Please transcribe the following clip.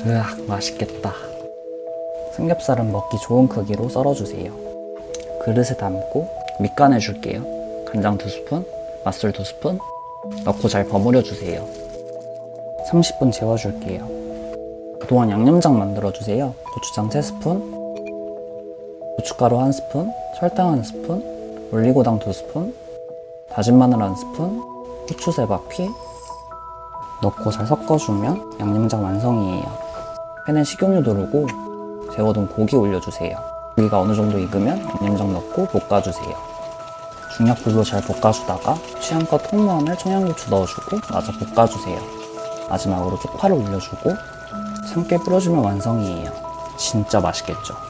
으악, 맛있겠다. 삼겹살은 먹기 좋은 크기로 썰어주세요. 그릇에 담고 밑간해줄게요. 간장 2스푼, 맛술 2스푼 넣고 잘 버무려주세요. 30분 재워줄게요. 그동안 양념장 만들어주세요. 고추장 3스푼, 고춧가루 1스푼, 설탕 1스푼, 올리고당 2스푼, 다진 마늘 1스푼, 후추 3바퀴 넣고 잘 섞어주면 양념장 완성이에요. 팬에 식용유 두르고 재워둔 고기 올려주세요. 고기가 어느 정도 익으면 양념장 넣고 볶아주세요. 중약불로 잘 볶아주다가 취향껏 통마늘, 청양고추 넣어주고 마저 볶아주세요. 마지막으로 쪽파를 올려주고 참깨 뿌려주면 완성이에요. 진짜 맛있겠죠?